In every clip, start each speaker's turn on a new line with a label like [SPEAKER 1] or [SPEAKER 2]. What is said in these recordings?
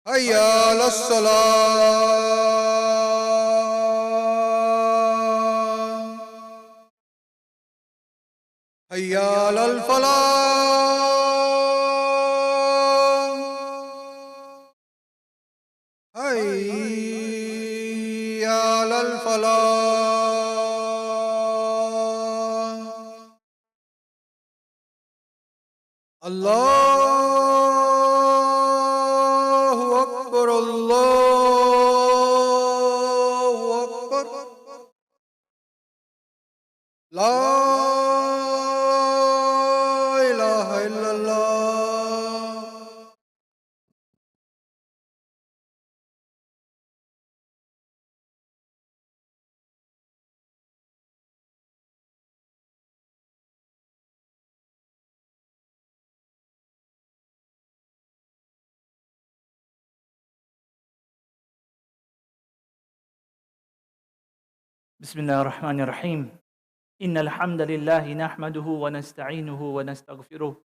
[SPEAKER 1] حي على الصلاة حي على الفلاح حي على الفلاح الله أكبر الله أكبر لا إله إلا الله.
[SPEAKER 2] بسم الله الرحمن الرحيم إن الحمد لله نحمده ونستعينه ونستغفره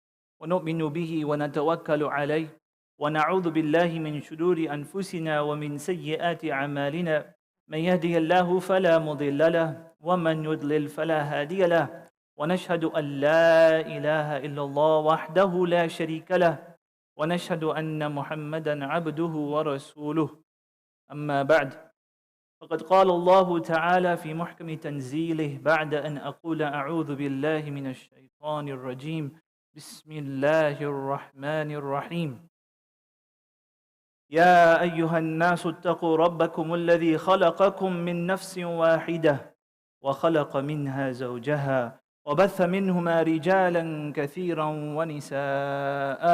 [SPEAKER 2] ونؤمن به ونتوكل عليه ونعوذ بالله من شرور أنفسنا ومن سيئات أعمالنا من يهده الله فلا مضل له ومن يضلل فلا هادي له ونشهد أن لا إله إلا الله وحده لا شريك له ونشهد أن محمدا عبده ورسوله أما بعد فقد قال الله تعالى في محكم تنزيله بعد أن أقول أعوذ بالله من الشيطان الرجيم بسم الله الرحمن الرحيم يا أيها الناس اتقوا ربكم الذي خلقكم من نفس واحدة وخلق منها زوجها وبث منهما رجالا كثيرا ونساء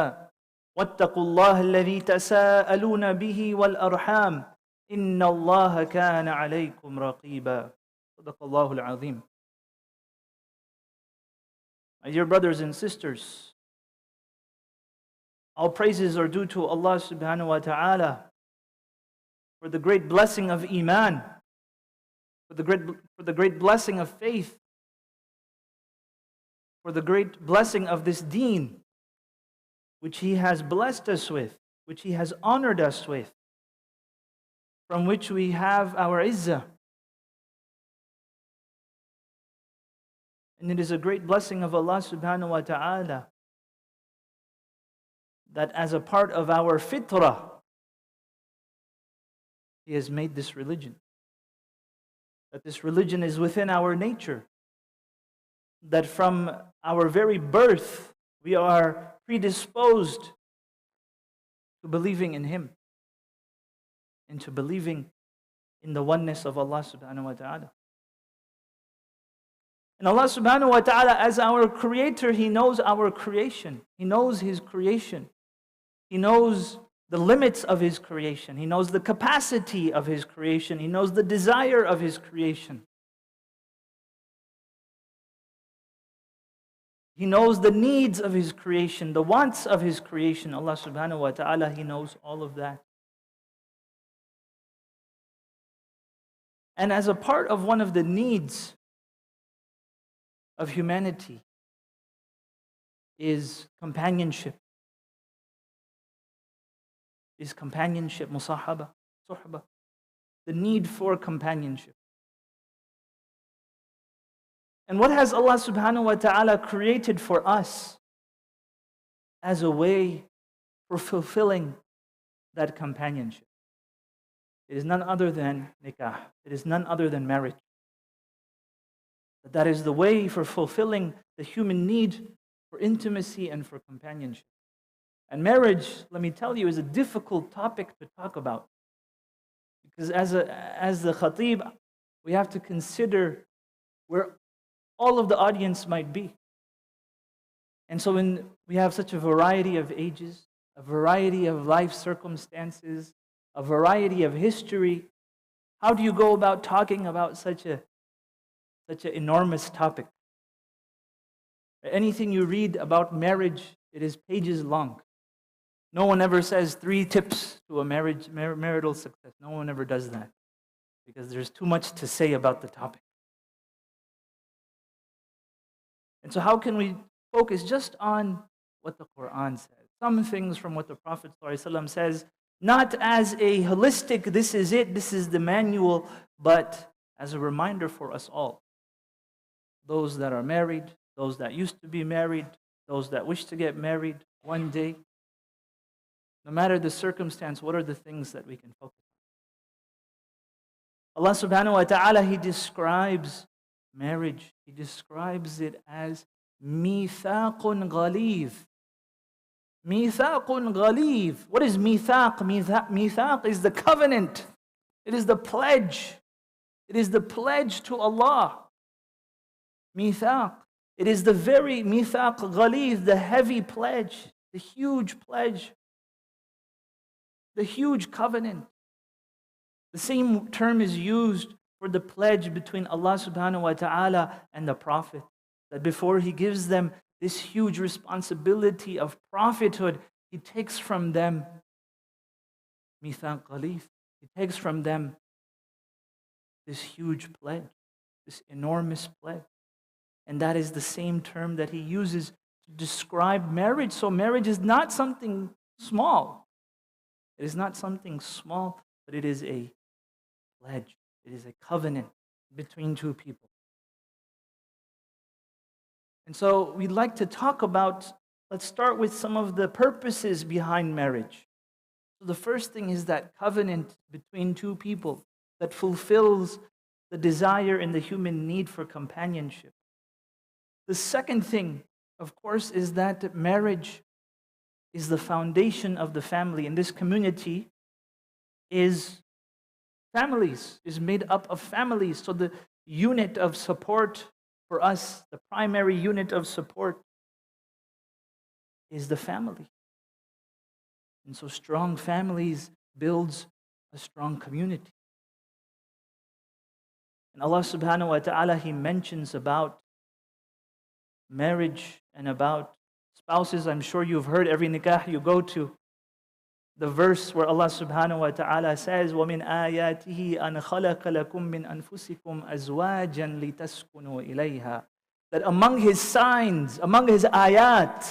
[SPEAKER 2] واتقوا الله الذي تساءلون به والأرحام إن الله كان عليكم رقيبا صدق الله العظيم. My dear brothers and sisters, all praises are due to Allah subhanahu wa ta'ala for the great blessing of Iman, for the great blessing of faith, for the great blessing of this deen, which He has blessed us with, which He has honored us with, from which we have our izzah. And it is a great blessing of Allah subhanahu wa ta'ala that as a part of our fitrah, He has made this religion. That this religion is within our nature. That from our very birth, we are predisposed to believing in Him, into believing in the oneness of Allah subhanahu wa ta'ala. And Allah subhanahu wa ta'ala, as our creator, He knows our creation. He knows His creation. He knows the limits of His creation. He knows the capacity of His creation. He knows the desire of His creation. He knows the needs of His creation, the wants of His creation. Allah subhanahu wa ta'ala, He knows all of that. And as a part of one of the needs of humanity is companionship. Musahaba, suhba. The need for companionship. And what has Allah subhanahu wa ta'ala created for us as a way for fulfilling that companionship? It is none other than nikah. It is none other than marriage. That is the way for fulfilling the human need for intimacy and for companionship. And marriage, let me tell you, is a difficult topic to talk about. Because as the Khateeb, we have to consider where all of the audience might be. And so when we have such a variety of ages, a variety of life circumstances, a variety of history, how do you go about talking about such an enormous topic? Anything you read about marriage, it is pages long. No one ever says 3 tips to a marital success. No one ever does that because there's too much to say about the topic. And so how can we focus just on what the Quran says? Some things from what the Prophet ﷺ says, Not as a holistic, this is it, this is the manual, but as a reminder for us all. Those that are married, those that used to be married, those that wish to get married one day. No matter the circumstance, what are the things that we can focus on? Allah subhanahu wa ta'ala, He describes marriage. He describes it as mithaqun ghalidh. Mithaqun ghalidh. What is mithaq? Mithaq is the covenant. It is the pledge. It is the pledge to Allah. Mithaq. It is the very mithaq ghalidh, the heavy pledge, the huge pledge, the huge covenant. The same term is used for the pledge between Allah subhanahu wa ta'ala and the Prophet. That before He gives them this huge responsibility of prophethood, He takes from them mithaq ghalidh. He takes from them this huge pledge, this enormous pledge. And that is the same term that He uses to describe marriage. So marriage is not something small. It is not something small, but it is a pledge. It is a covenant between two people. And so we'd like to talk about, let's start with some of the purposes behind marriage. So the first thing is that covenant between two people that fulfills the desire and the human need for companionship. The second thing, of course, is that marriage is the foundation of the family. And this community is families, is made up of families. So the unit of support for us, the primary unit of support, is the family. And so strong families builds a strong community. And Allah subhanahu wa ta'ala, He mentions about marriage and about spouses. I'm sure you've heard every nikah you go to. The verse where Allah subhanahu wa ta'ala says, وَمِنْ آيَاتِهِ أَنْ خَلَقَ لَكُم مِّنْ أَنفُسِكُمْ أَزْوَاجًا لِتَسْكُنُوا إِلَيْهَا. That among His signs, among His ayat,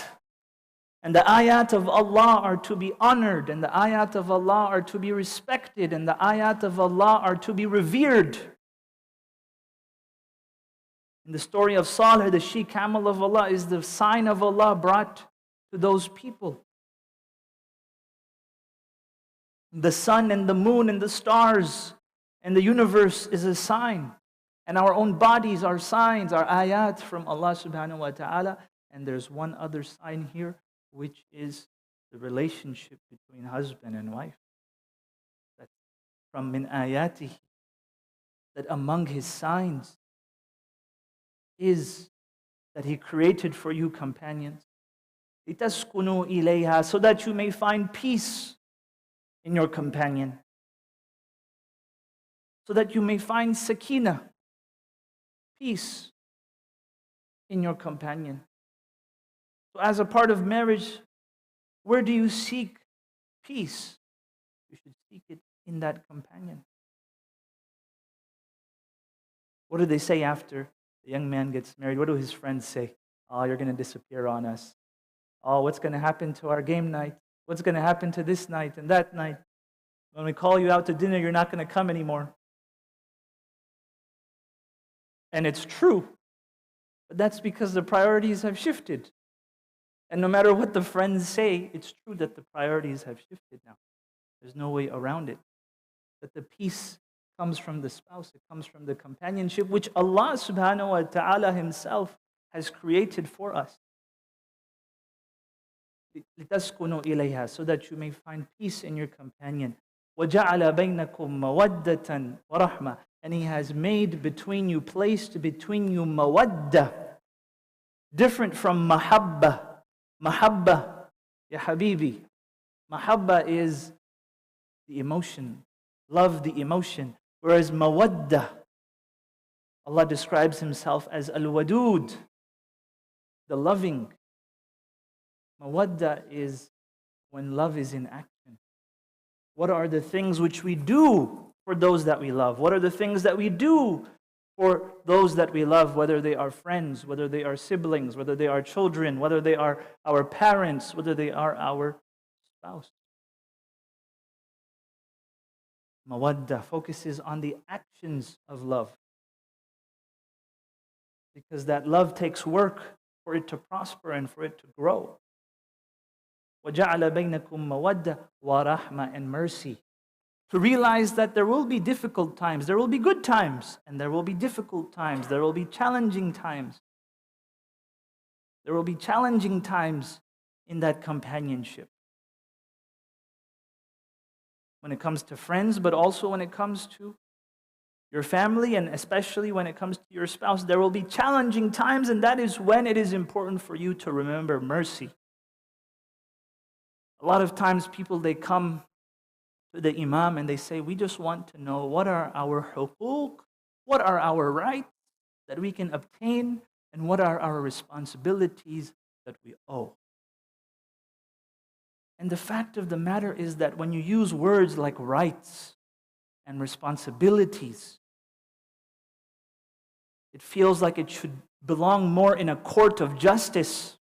[SPEAKER 2] and the ayat of Allah are to be honored, and the ayat of Allah are to be respected, and the ayat of Allah are to be revered. In the story of Salih, the she-camel of Allah is the sign of Allah brought to those people. The sun and the moon and the stars and the universe is a sign. And our own bodies are signs, are ayat from Allah subhanahu wa ta'ala. And there's one other sign here, which is the relationship between husband and wife. That from min ayatihi, that among His signs is that He created for you companions. لِتَسْكُنُوا إِلَيْهَا, so that you may find peace in your companion. So that you may find sakina, peace in your companion. So as a part of marriage, where do you seek peace? You should seek it in that companion. What do they say after the young man gets married? What do his friends say? Oh, you're going to disappear on us. Oh, what's going to happen to our game night? What's going to happen to this night and that night? When we call you out to dinner, you're not going to come anymore. And it's true. But that's because the priorities have shifted. And no matter what the friends say, it's true that the priorities have shifted now. There's no way around it. That the peace comes from the spouse, it comes from the companionship, which Allah subhanahu wa ta'ala Himself has created for us. لِتَسْكُنُوا إِلَيْهَا, so that you may find peace in your companion. وَجَعَلَ بَيْنَكُمْ مَوَدَّةً وَرَحْمَةً, and He has made between you, placed between you mawadda, different from mahabba. Mahabba, ya habibi. Mahabba is the emotion, love the emotion. Whereas mawadda, Allah describes Himself as al-wadud, the loving. Mawadda is when love is in action. What are the things which we do for those that we love? What are the things that we do for those that we love, whether they are friends, whether they are siblings, whether they are children, whether they are our parents, whether they are our spouse? Mawadda focuses on the actions of love. Because that love takes work for it to prosper and for it to grow. وَجَعَلَ بَيْنَكُمْ مَوَدَّةً وَرَحْمَةً and mercy. To realize that there will be difficult times, there will be good times, and there will be difficult times, there will be challenging times. There will be challenging times in that companionship. When it comes to friends, but also when it comes to your family, and especially when it comes to your spouse, there will be challenging times, and that is when it is important for you to remember mercy. A lot of times people, they come to the imam and they say, we just want to know what are our huquq, what are our rights that we can obtain, and what are our responsibilities that we owe. And the fact of the matter is that when you use words like rights and responsibilities, it feels like it should belong more in a court of justice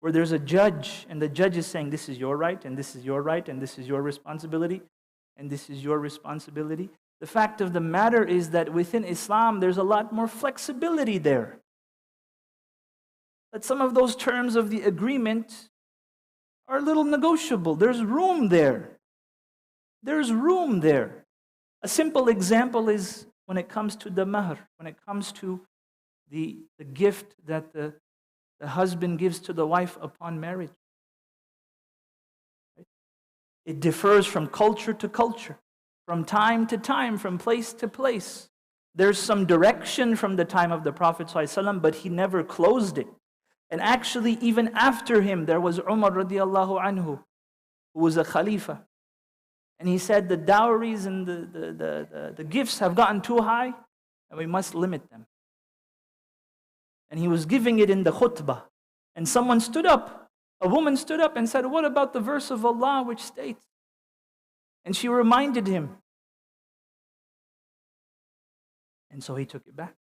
[SPEAKER 2] where there's a judge and the judge is saying, this is your right, and this is your right, and this is your responsibility, and this is your responsibility. The fact of the matter is that within Islam, there's a lot more flexibility there. That some of those terms of the agreement are a little negotiable. There's room there. There's room there. A simple example is when it comes to the mahr, when it comes to the gift that the husband gives to the wife upon marriage. It differs from culture to culture, from time to time, from place to place. There's some direction from the time of the Prophet ﷺ, but he never closed it. And actually, even after him, there was Umar radiallahu anhu, who was a Khalifa. And he said the dowries and the gifts have gotten too high, and we must limit them. And he was giving it in the khutbah. And someone stood up, a woman stood up and said, what about the verse of Allah which states? And she reminded him. And so he took it back.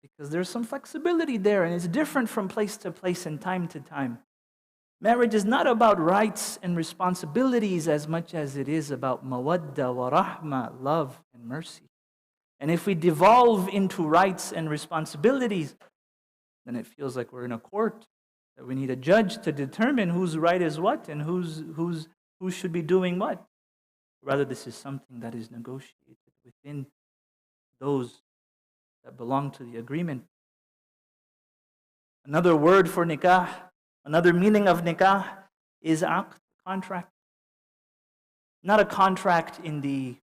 [SPEAKER 2] Because there's some flexibility there, and it's different from place to place and time to time. Marriage is not about rights and responsibilities as much as it is about mawadda wa rahma, love and mercy. And if we devolve into rights and responsibilities, then it feels like we're in a court, that we need a judge to determine whose right is what and who should be doing what. Rather, this is something that is negotiated within those that belong to the agreement. Another word for nikah, another meaning of nikah is aqd, contract. Not a contract in the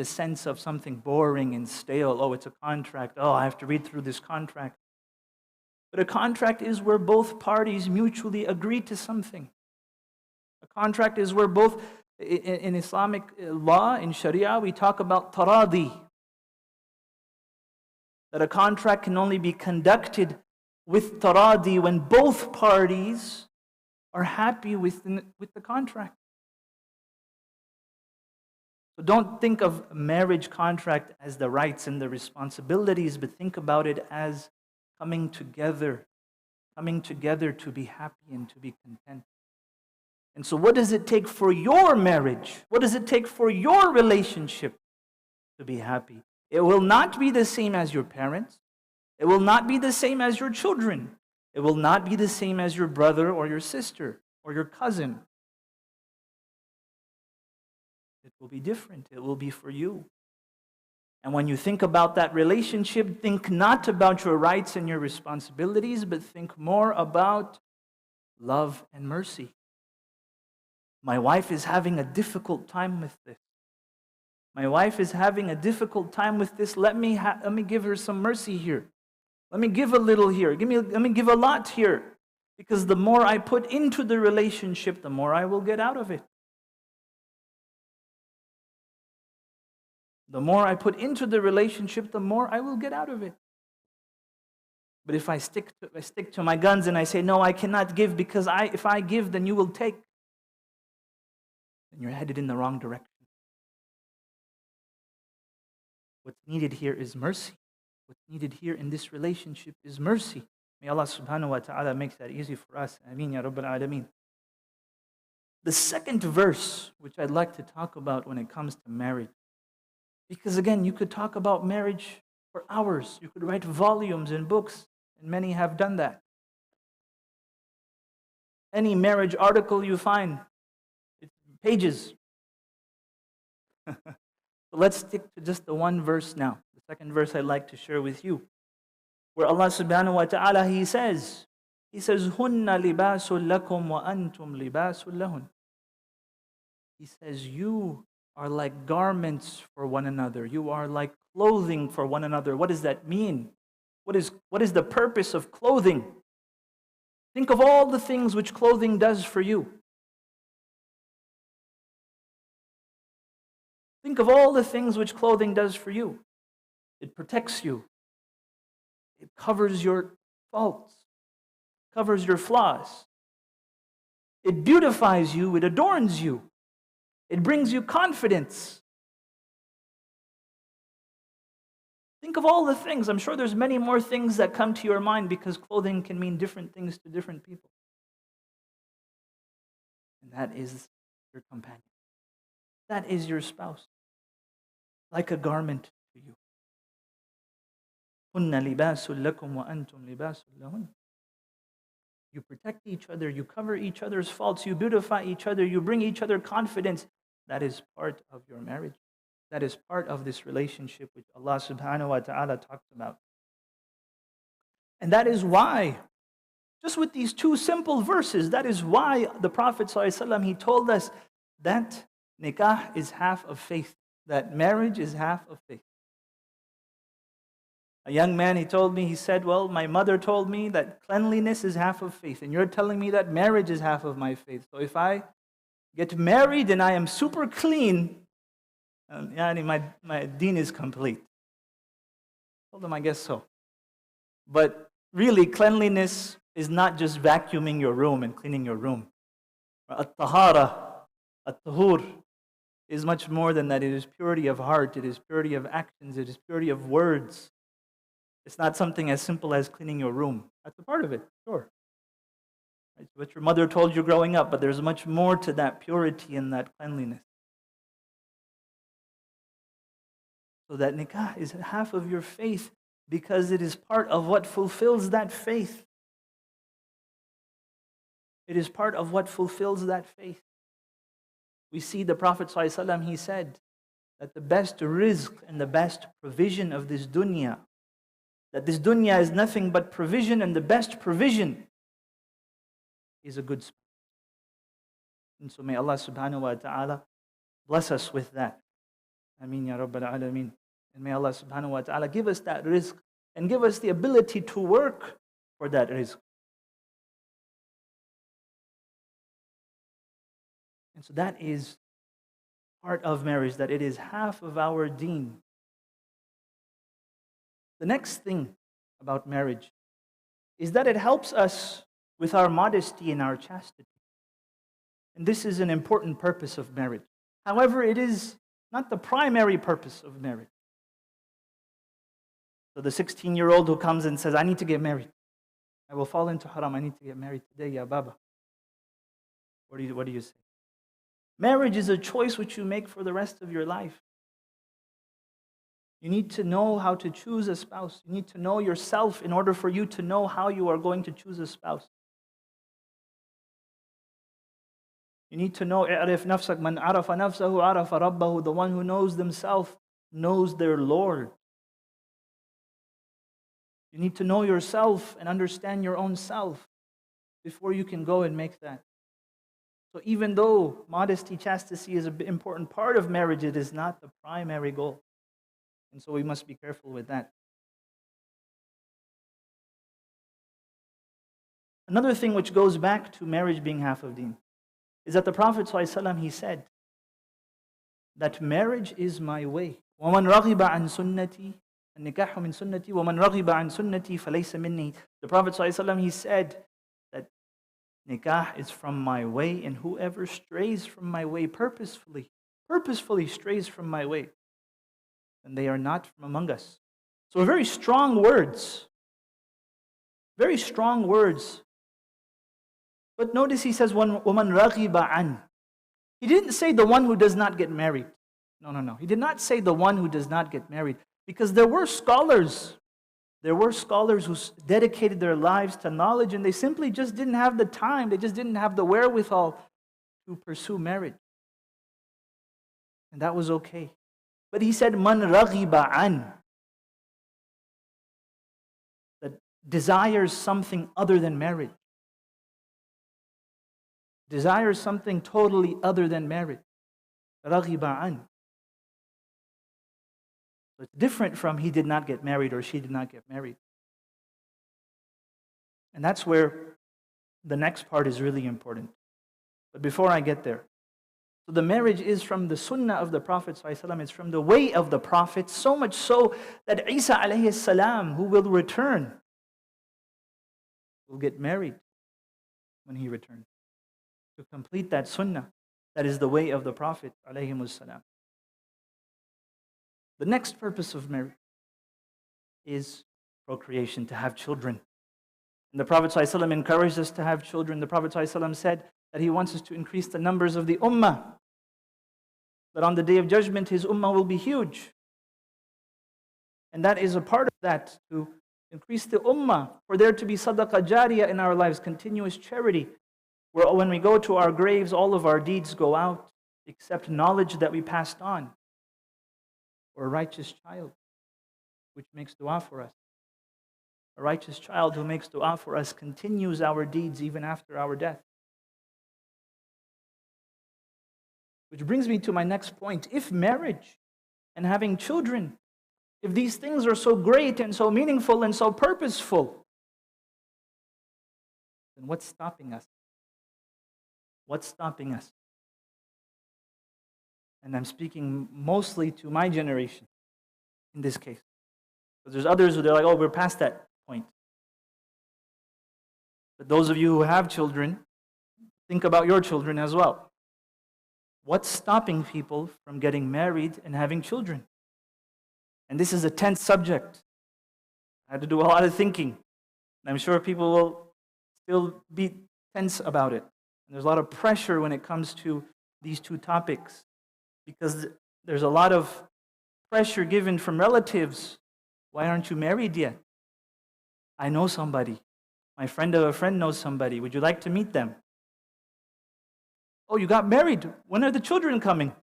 [SPEAKER 2] sense of something boring and stale. Oh, it's a contract. Oh, I have to read through this contract. But a contract is where both parties mutually agree to something. A contract is where both, in Islamic law, in Sharia, we talk about taradi. That a contract can only be conducted with taradi when both parties are happy with the contract. So don't think of marriage contract as the rights and the responsibilities, but think about it as coming together to be happy and to be content. And so what does it take for your marriage? What does it take for your relationship to be happy? It will not be the same as your parents. It will not be the same as your children. It will not be the same as your brother or your sister or your cousin. It will be different. It will be for you. And when you think about that relationship, think not about your rights and your responsibilities, but think more about love and mercy. My wife is having a difficult time with this. My wife is having a difficult time with this. Let me give her some mercy here. Let me give a little here. Let me give a lot here. Because the more I put into the relationship, the more I will get out of it. The more I put into the relationship, the more I will get out of it. But if I stick to my guns and I say, no, I cannot give because if I give, then you will take, then you're headed in the wrong direction. What's needed here is mercy. What's needed here in this relationship is mercy. May Allah subhanahu wa ta'ala make that easy for us. Ameen ya Rabbal Alameen. The second verse, which I'd like to talk about when it comes to marriage, because again, you could talk about marriage for hours. You could write volumes in books, and many have done that. Any marriage article you find, it's pages. So let's stick to just the one verse now. The second verse I'd like to share with you, where Allah subhanahu wa ta'ala, He says, هُنَّ لِبَاسٌ لَكُمْ وَأَنْتُمْ لِبَاسٌ لَهُنْ. He says, you are like garments for one another. You are like clothing for one another. What does that mean? What is the purpose of clothing? Think of all the things which clothing does for you. Think of all the things which clothing does for you. It protects you. It covers your faults, covers your flaws. It beautifies you, it adorns you. It brings you confidence. Think of all the things. I'm sure there's many more things that come to your mind because clothing can mean different things to different people. And that is your companion. That is your spouse. Like a garment to you. هُنَّ لِبَاسٌ لَكُمْ وَأَنْتُمْ لِبَاسٌ لَهُنَّ. You protect each other, you cover each other's faults, you beautify each other, you bring each other confidence. That is part of your marriage. That is part of this relationship which Allah subhanahu wa ta'ala talked about. And that is why, just with these two simple verses, that is why the Prophet ﷺ, he told us that nikah is half of faith, that marriage is half of faith. A young man, he told me, he said, well, my mother told me that cleanliness is half of faith, and you're telling me that marriage is half of my faith. So if I get married and I am super clean, my deen is complete. I told him, I guess so. But really, cleanliness is not just vacuuming your room and cleaning your room. At-tahara, at-tahur, is much more than that. It is purity of heart, it is purity of actions, it is purity of words. It's not something as simple as cleaning your room. That's a part of it, sure. It's what your mother told you growing up, but there's much more to that purity and that cleanliness. So that nikah is half of your faith because it is part of what fulfills that faith. It is part of what fulfills that faith. We see the Prophet ﷺ, he said that the best rizq and the best provision of this dunya, that this dunya is nothing but provision, and the best provision is a good spouse. And so may Allah subhanahu wa ta'ala bless us with that. Ameen ya Rabbal Alameen. And may Allah subhanahu wa ta'ala give us that rizq and give us the ability to work for that rizq. And so that is part of marriage, that it is half of our deen. The next thing about marriage is that it helps us with our modesty and our chastity. And this is an important purpose of marriage. However, it is not the primary purpose of marriage. So the 16-year-old who comes and says, I need to get married. I will fall into haram. I need to get married today, ya baba. What do you say? Marriage is a choice which you make for the rest of your life. You need to know how to choose a spouse. You need to know yourself in order for you to know how you are going to choose a spouse. You need to know, اعرف نفسك من عرف نفسه عرف ربه. The one who knows themselves knows their Lord. You need to know yourself and understand your own self before you can go and make that. So even though modesty, chastity is an important part of marriage, it is not the primary goal. And so we must be careful with that. Another thing which goes back to marriage being half of deen is that the Prophet ﷺ, he said that marriage is my way. وَمَنْ رَغِبَ عَنْ سُنَّتِي النِّكَاحُ مِنْ سُنَّتِي وَمَنْ رَغِبَ عَنْ سُنَّتِي فَلَيْسَ مِنِّي. The Prophet ﷺ, he said that nikah is from my way, and whoever strays from my way purposefully strays from my way, and they are not from among us. So very strong words. Very strong words. But notice he says, وَمَنْ رَغِبَ عَنْ. He didn't say the one who does not get married. No. He did not say the one who does not get married. Because there were scholars who dedicated their lives to knowledge, and they simply just didn't have the time, they just didn't have the wherewithal to pursue marriage. And that was okay. But he said, Man raghiba an, that desires something other than marriage. Desires something totally other than marriage. Raghiba an. It's different from he did not get married or she did not get married. And that's where the next part is really important. But before I get there, so the marriage is from the Sunnah of the Prophet ﷺ. It's from the way of the Prophet, so much so that Isa alayhi salam, who will return, will get married when he returns. To complete that Sunnah, that is the way of the Prophet alayhi salam. The next purpose of marriage is procreation, to have children. And the Prophet ﷺ encouraged us to have children. The Prophet ﷺ said that he wants us to increase the numbers of the ummah. That on the Day of Judgment, his ummah will be huge. And that is a part of that, to increase the ummah, for there to be sadaqah jariyah in our lives, continuous charity, where when we go to our graves, all of our deeds go out, except knowledge that we passed on, or a righteous child, which makes dua for us. A righteous child who makes dua for us continues our deeds even after our death. Which brings me to my next point. If marriage and having children, if these things are so great and so meaningful and so purposeful, then what's stopping us? What's stopping us? And I'm speaking mostly to my generation in this case. Because there's others who they're like, oh, we're past that point. But those of you who have children, think about your children as well. What's stopping people from getting married and having children? And this is a tense subject. I had to do a lot of thinking. And I'm sure people will still be tense about it. And there's a lot of pressure when it comes to these two topics, because there's a lot of pressure given from relatives. Why aren't you married yet? I know somebody. My friend of a friend knows somebody. Would you like to meet them? Oh, you got married. When are the children coming?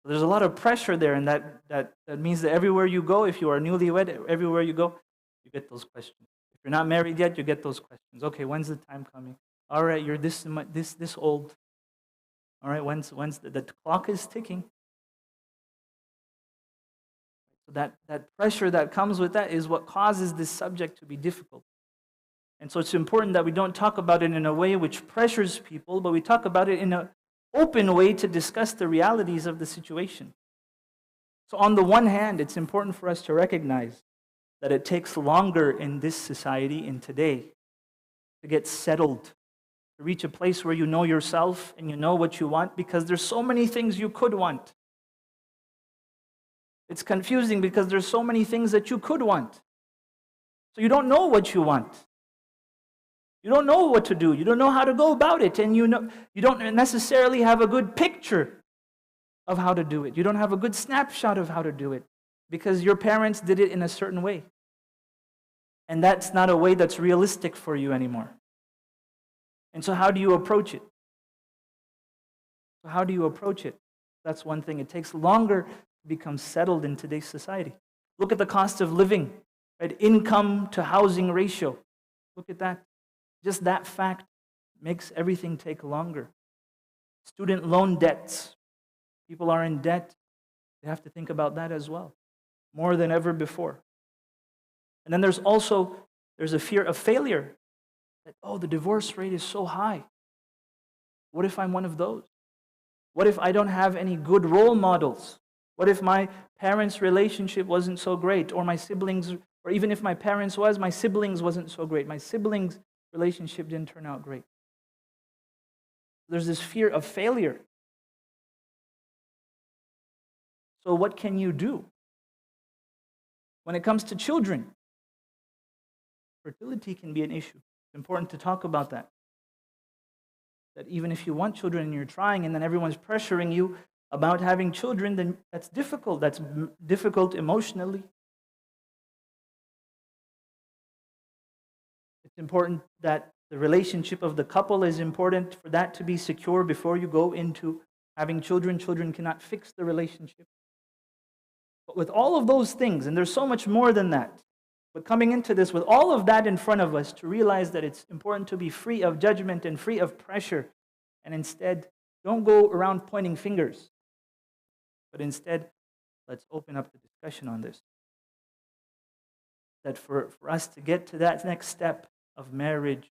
[SPEAKER 2] There's a lot of pressure there, and that means that everywhere you go, if you are newlywed, everywhere you go, you get those questions. If you're not married yet, you get those questions. Okay, when's the time coming? All right, you're this old. All right, when's the clock is ticking. So that pressure that comes with that is what causes this subject to be difficult. And so it's important that we don't talk about it in a way which pressures people, but we talk about it in an open way to discuss the realities of the situation. So on the one hand, it's important for us to recognize that it takes longer in this society, in today, to get settled, to reach a place where you know yourself and you know what you want, because there's so many things you could want. It's confusing because there's so many things that you could want. So you don't know what you want. You don't know what to do. You don't know how to go about it. And you don't necessarily have a good picture of how to do it. You don't have a good snapshot of how to do it because your parents did it in a certain way. And that's not a way that's realistic for you anymore. And so how do you approach it? So how do you approach it? That's one thing. It takes longer to become settled in today's society. Look at the cost of living, right? Income to housing ratio. Look at that. Just that fact makes everything take longer. Student loan debts. People are in debt. They have to think about that as well, more than ever before. And then there's a fear of failure. That, oh, the divorce rate is so high. What if I'm one of those? What if I don't have any good role models? What if my parents' relationship wasn't so great, or my siblings, or even if my parents was, my siblings wasn't so great. My siblings' relationship didn't turn out great. There's this fear of failure. So what can you do? When it comes to children, fertility can be an issue. It's important to talk about that. that even if you want children and you're trying and then everyone's pressuring you about having children, then that's difficult. That's difficult emotionally. It's important that the relationship of the couple is important for that to be secure before you go into having children. Children cannot fix the relationship. But with all of those things, and there's so much more than that, but coming into this with all of that in front of us, to realize that it's important to be free of judgment and free of pressure, and instead, don't go around pointing fingers, but instead, let's open up the discussion on this. That for us to get to that next step of marriage,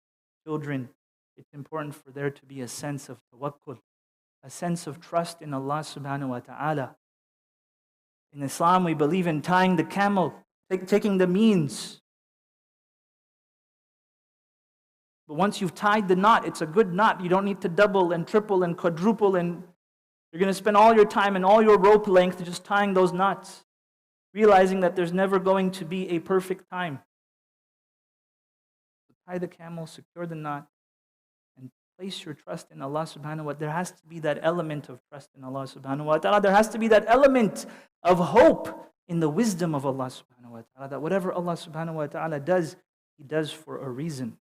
[SPEAKER 2] children, it's important for there to be a sense of tawakkul, a sense of trust in Allah subhanahu wa ta'ala. In Islam, we believe in tying the camel, taking the means. But once you've tied the knot, it's a good knot. You don't need to double and triple and quadruple, and you're going to spend all your time and all your rope length just tying those knots, realizing that there's never going to be a perfect time. So tie the camel, secure the knot, and place your trust in Allah subhanahu wa ta'ala. There has to be that element of trust in Allah subhanahu wa ta'ala. There has to be that element of hope in the wisdom of Allah subhanahu wa ta'ala, that whatever Allah subhanahu wa ta'ala does, He does for a reason.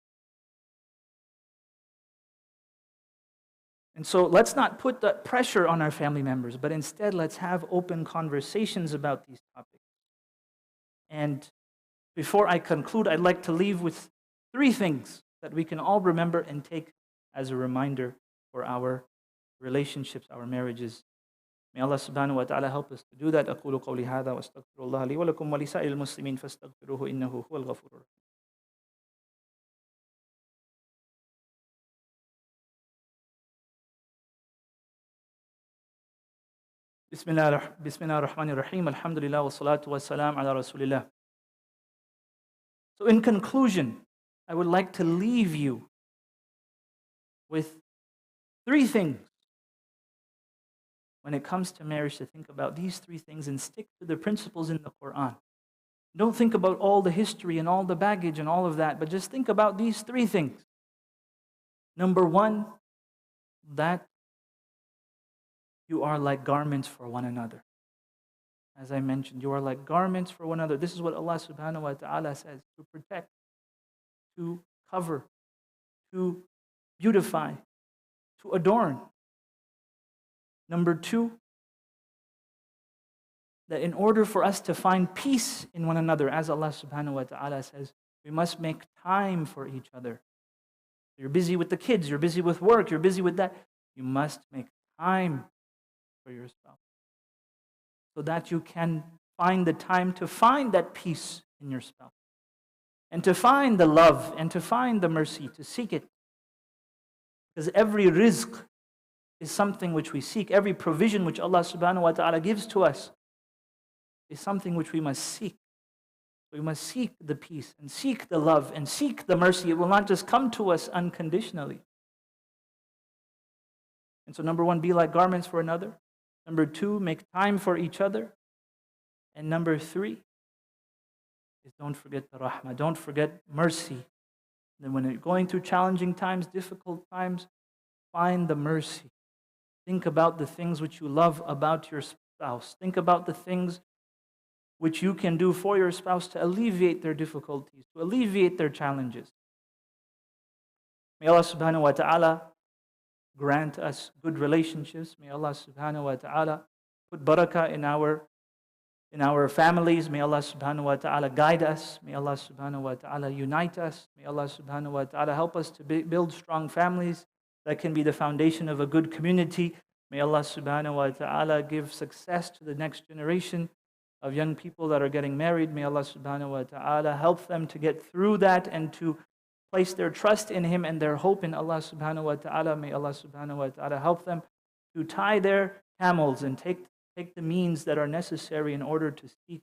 [SPEAKER 2] And so let's not put that pressure on our family members, but instead let's have open conversations about these topics. And before I conclude, I'd like to leave with 3 things that we can all remember and take as a reminder for our relationships, our marriages. May Allah subhanahu wa ta'ala help us to do that. أقول قولي هذا وأستغفر الله لي ولكم ولسائر المسلمين فاستغفروه إنه هو الغفور الرحيم. Bismillah ar-Rahman ar-Rahim. Alhamdulillah wa salatu wa salam ala Rasulillah. So in conclusion, I would like to leave you with 3 things. When it comes to marriage, to think about these 3 things and stick to the principles in the Quran. Don't think about all the history and all the baggage and all of that, but just think about these 3 things. Number 1, that you are like garments for one another. As I mentioned, you are like garments for one another. This is what Allah subhanahu wa ta'ala says, to protect, to cover, to beautify, to adorn. Number 2, that in order for us to find peace in one another, as Allah subhanahu wa ta'ala says, we must make time for each other. You're busy with the kids, you're busy with work, you're busy with that. You must make time for your spouse, so that you can find the time to find that peace in your spouse, and to find the love, and to find the mercy, to seek it. Because every rizq is something which we seek. Every provision which Allah subhanahu wa ta'ala gives to us is something which we must seek. We must seek the peace, and seek the love, and seek the mercy. It will not just come to us unconditionally. And so number 1, be like garments for another. Number 2, make time for each other. And number 3 is don't forget the rahmah, don't forget mercy. Then when you're going through challenging times, difficult times, find the mercy. Think about the things which you love about your spouse. Think about the things which you can do for your spouse to alleviate their difficulties, to alleviate their challenges. May Allah subhanahu wa ta'ala grant us good relationships. May Allah subhanahu wa ta'ala put barakah in our families. May Allah subhanahu wa ta'ala guide us. May Allah subhanahu wa ta'ala unite us. May Allah subhanahu wa ta'ala help us to build strong families that can be the foundation of a good community. May Allah subhanahu wa ta'ala give success to the next generation of young people that are getting married. May Allah subhanahu wa ta'ala help them to get through that and to place their trust in Him and their hope in Allah subhanahu wa ta'ala. May Allah subhanahu wa ta'ala help them to tie their camels and take the means that are necessary in order to seek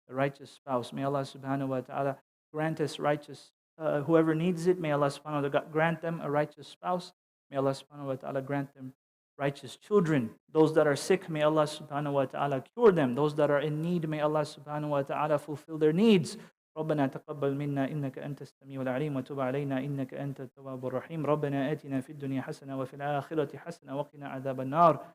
[SPEAKER 2] the righteous spouse. May Allah subhanahu wa ta'ala grant us righteous, whoever needs it, may Allah subhanahu wa ta'ala grant them a righteous spouse. May Allah subhanahu wa ta'ala grant them righteous children. Those that are sick, may Allah subhanahu wa ta'ala cure them. Those that are in need, may Allah subhanahu wa ta'ala fulfill their needs. ربنا تقبل منا إنك أنت السميع العليم وتب علينا إنك أنت التواب الرحيم ربنا آتنا في الدنيا حسنة وفي الآخرة حسنة وقنا عذاب النار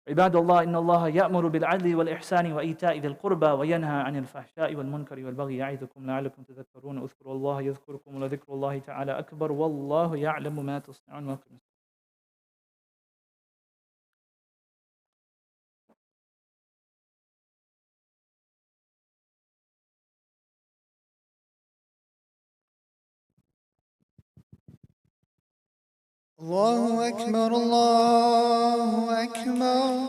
[SPEAKER 2] عباد الله إن الله يأمر بالعدل والإحسان وإيتاء ذي القربى وينهى عن الفحشاء والمنكر والبغي يعظكم لعلكم تذكرون اذكروا الله يذكركم ولذكر الله تعالى أكبر والله يعلم ما تصنعون وأقم
[SPEAKER 1] الله أكبر الله أكبر